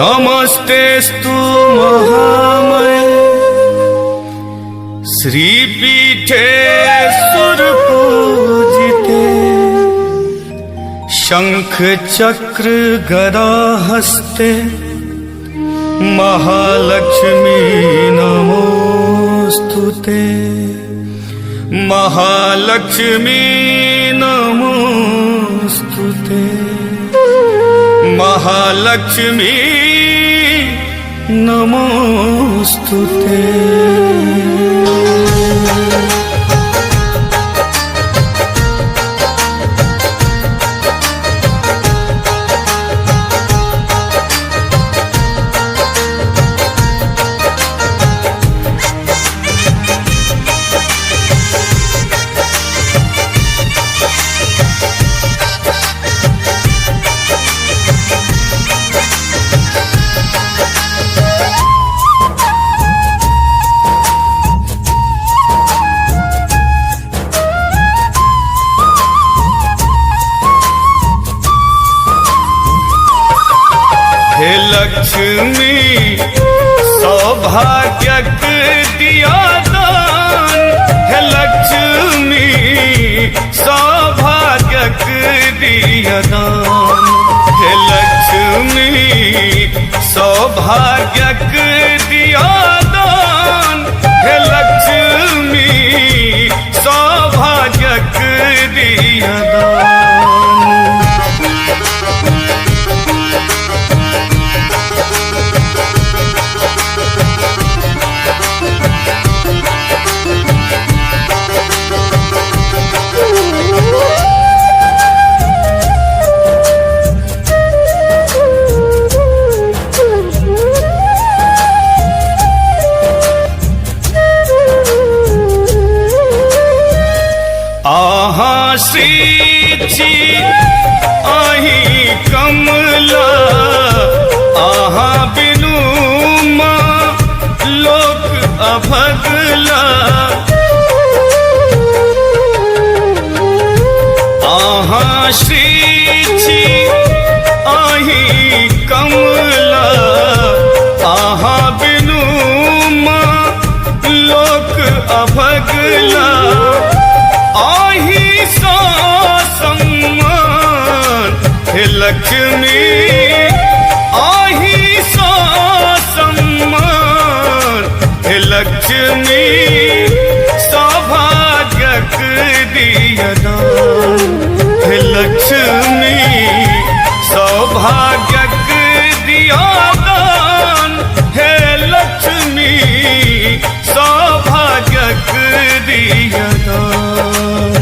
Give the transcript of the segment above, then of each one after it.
नमस्तेस्तु महामये श्रीपीठे सुरपूजिते शंख चक्र गदा हस्ते महालक्ष्मी नमोस्तुते महालक्ष्मी नमोस्तुते महालक्ष्मी नमोस्तुते। हे लक्ष्मी सौभाग्यक दिया दान, हे लक्ष्मी सौभाग्यक दिया दान, हे लक्ष्मी सौभाग्यक दिया दान, हे लक्ष्मी सौभाग्यक दिया दान। आहा श्रीची आही कमला, आहा बिनु माँ लोक अभगला, आहा श्रीची आही कमला, आहा बिनु माँ लोक अभगला, आही सा सम्मान हे लक्ष्मी, आही सा सम्मान हे लक्ष्मी सौभाग्यक दिया दान, हे लक्ष्मी सौभाग्यक दिया दान, हे लक्ष्मी सौभाग्यक दिया दान।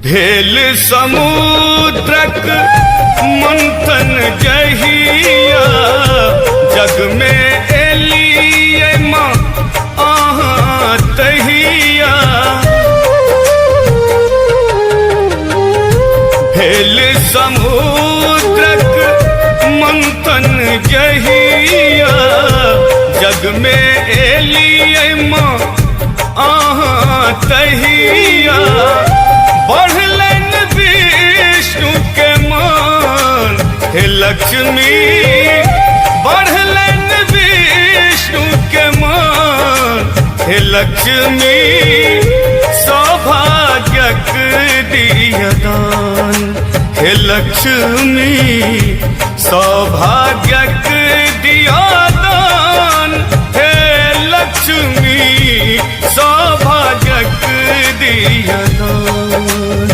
भेल समुद्रक मंथन जहिया, जग में एलिए माँ आहा तहिया, भेल समुद्रक मंथन जहिया, जग में एलिए माँ आहा तहिया, बढ़लन विष्णु के मान हे लक्ष्मी, बढ़लन विष्णु के मान हे लक्ष्मी सौभाग्यक दिया दान, हे लक्ष्मी सौभाग्यक दिया दान, हे लक्ष्मी सौभाग्यक दिया दान।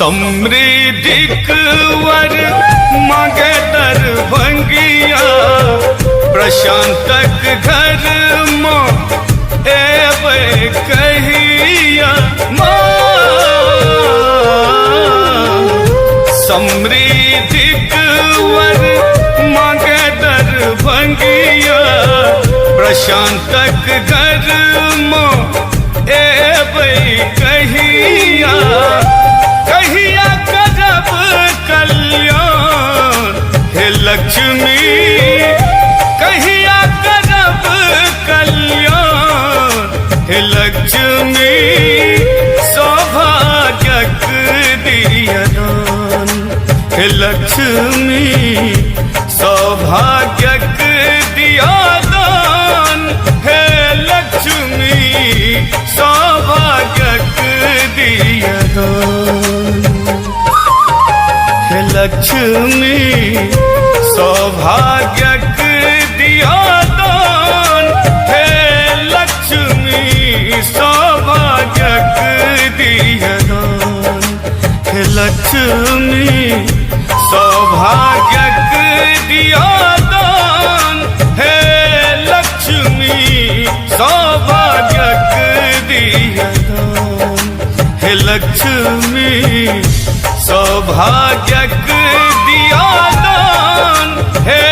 समृद्धिक वर मांगे दरभंगिया प्रशांतक घर माँ एवं कहिया समृद्धिक वर मांगे दरभंगिया प्रशांतक घर माँ एवं कहिया कहिया करब कल्याण हे लक्ष्मी कहिया करब कल्याण हे लक्ष्मी सौभाग्यक दियदान हे लक्ष्मी सौभाग्यक दियदान हे लक्ष्मी सौभाग्यक दियदान हे लक्ष्मी सौभाग्यक दियदान हे लक्ष्मी सौभाग्यक दियदान हे लक्ष्मी सौभाग्यक दियदान हे लक्ष्मी सौभाग्यक दियदान हे लक्ष्मी सौभाग्यक दियदान हे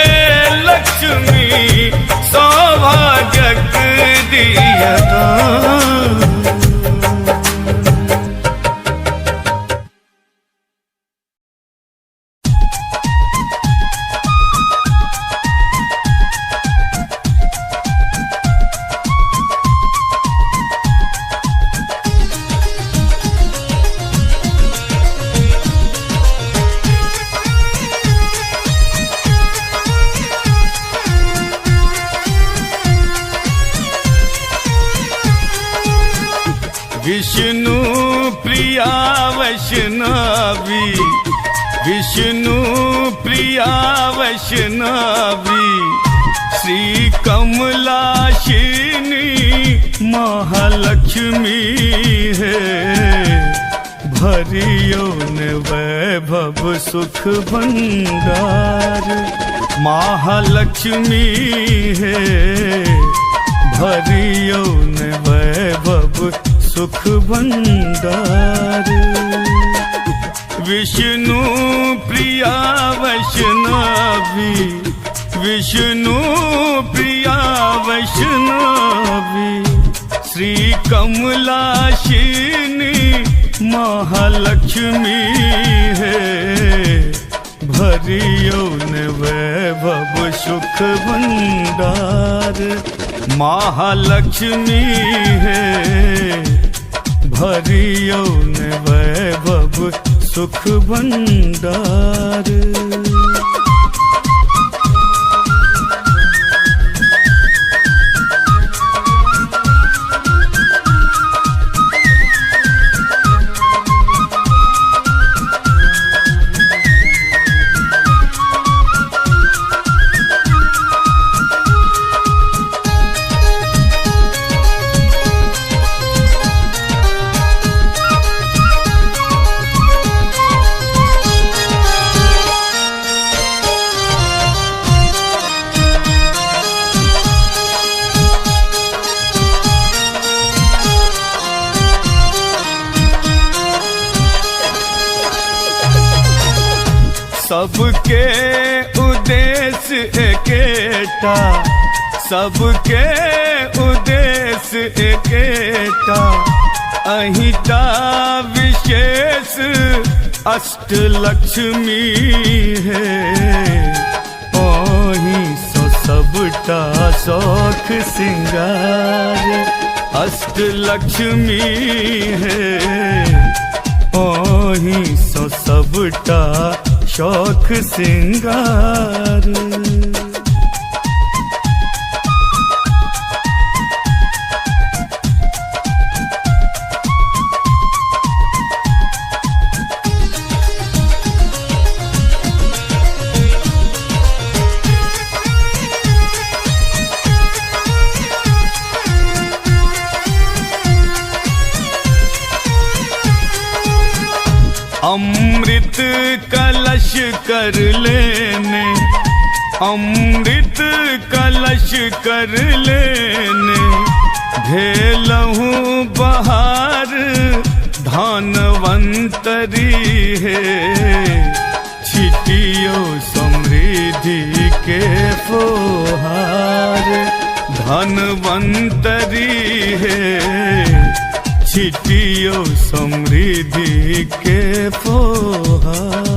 लक्ष्मी सौभाग्यक दियदान विष्णु प्रिया वैष्णवी विष्णु प्रिया वैष्णवी श्री कमलाशिनी महालक्ष्मी है भरियो ने वैभव सुख भंडार महालक्ष्मी है भरियो ने वैभव सुख भंडार विष्णु प्रिया वैष्णवी विष्णु प्रिया वैष्णवी श्री कमलाशिनी महालक्ष्मी है भरियो ने वैभव सुख भंडार महालक्ष्मी है भरियो ने वैभव सुख भंडार सबके उद्देश्य एकेटा सबके उद्देश्य एकेटा अहिता विशेष अष्टलक्ष्मी है ओही सो सबटा शौख सिंगार अष्टलक्ष्मी है ओही सो सबटा शौख सिंगार कलश कर लेने, अमृत कलश कर लेने, भेलहूँ बहार धनवंतरी है, छिटियो समृद्धि के फुहार धनवंतरी है, छिटियो समृद्धि के फुहार।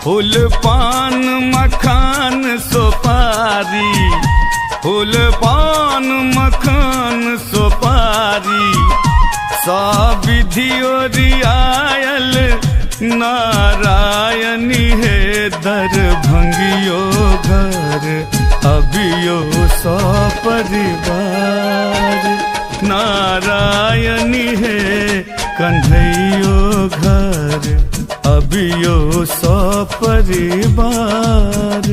फूल पान मखान सुपारी, फूल पान मखान सुपारी, साविधि ओरियायल नारायणी है, दरभंगियो घर अबियो सौ परिवार, नारायणी है कन्हैयो घर अबियो सौ परिवार।